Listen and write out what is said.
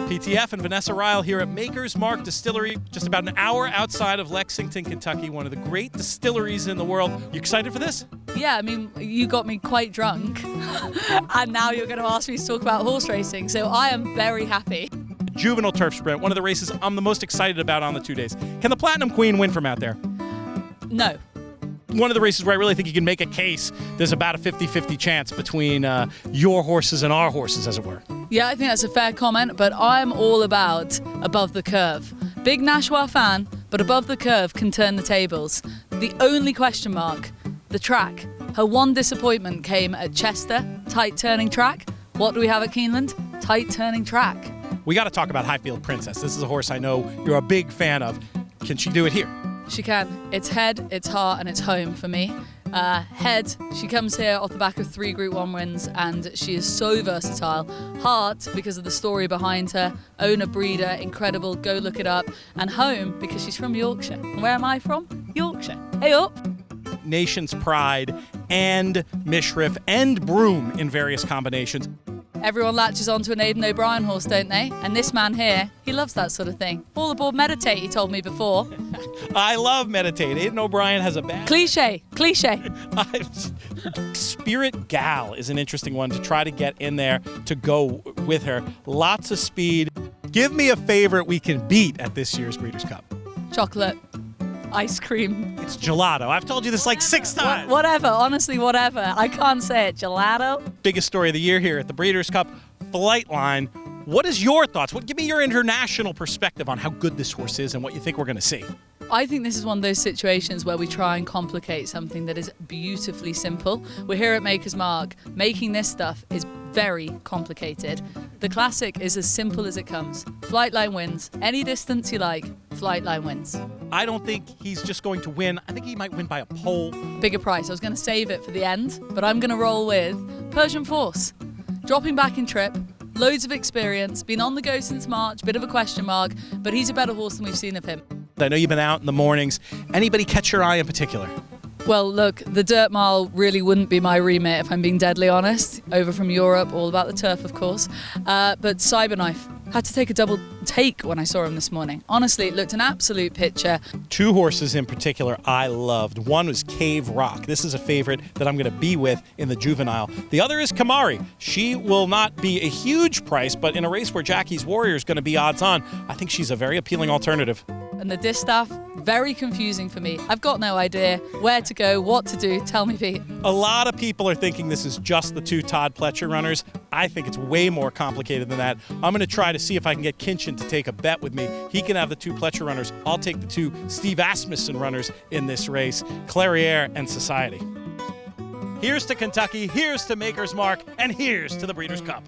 PTF and Vanessa Ryle here at Maker's Mark Distillery, just about an hour outside of Lexington, Kentucky, one of the great distilleries in the world. You excited for this? Yeah, I mean, you got me quite drunk, and now you're going to ask me to talk about horse racing, so I am very happy. Juvenile Turf Sprint, one of the races I'm the most excited about on the 2 days. Can the Platinum Queen win from out there? No. One of the races where I really think you can make a case, there's about a 50-50 chance between your horses and our horses, as it were. Yeah, I think that's a fair comment, but I'm all about above the curve. Big Nashua fan, but above the curve can turn the tables. The only question mark, the track. Her one disappointment came at Chester, tight turning track. What do we have at Keeneland? Tight turning track. We got to talk about Highfield Princess. This is a horse I know you're a big fan of. Can she do it here? She can. It's head, it's heart, and it's home for me. Head, she comes here off the back of 3 Group 1 wins, and she is so versatile. Heart, because of the story behind her. Owner, breeder, incredible, go look it up. And home, because she's from Yorkshire. And where am I from? Yorkshire. Hey up! Nation's Pride and Mishriff and Broom in various combinations. Everyone latches onto an Aidan O'Brien horse, don't they? And this man here, he loves that sort of thing. All aboard Meditate, he told me before. I love Meditate. Aidan O'Brien has a bad... Cliche. Spirit Gal is an interesting one to try to get in there to go with her. Lots of speed. Give me a favorite we can beat at this year's Breeders' Cup. Chocolate. Ice cream. It's gelato. I've told you this like 6 times. Whatever. Honestly, whatever. I can't say it. Gelato. Biggest story of the year here at the Breeders' Cup, Flightline. What is your thoughts? Give me your international perspective on how good this horse is and what you think we're going to see. I think this is one of those situations where we try and complicate something that is beautifully simple. We're here at Maker's Mark. Making this stuff is very complicated. The classic is as simple as it comes. Flightline wins. Any distance you like, Flightline wins. I don't think he's just going to win. I think he might win by a pole. Bigger price. I was going to save it for the end, but I'm going to roll with Persian Force. Dropping back in trip, loads of experience, been on the go since March, bit of a question mark, but he's a better horse than we've seen of him. I know you've been out in the mornings. Anybody catch your eye in particular? Well, look, the dirt mile really wouldn't be my remit if I'm being deadly honest. Over from Europe, all about the turf, of course. But Cyberknife, had to take a double take when I saw him this morning. Honestly, it looked an absolute picture. 2 horses in particular I loved. One was Cave Rock. This is a favorite that I'm going to be with in the juvenile. The other is Kamari. She will not be a huge price, but in a race where Jackie's Warrior is going to be odds on, I think she's a very appealing alternative. And the Distaff, very confusing for me. I've got no idea where to go, what to do. Tell me, Pete. A lot of people are thinking this is just the 2 Todd Pletcher runners. I think it's way more complicated than that. I'm going to try to see if I can get Kinchin to take a bet with me. He can have the 2 Pletcher runners. I'll take the 2 Steve Asmussen runners in this race, Clairiere and Society. Here's to Kentucky, here's to Maker's Mark, and here's to the Breeders' Cup.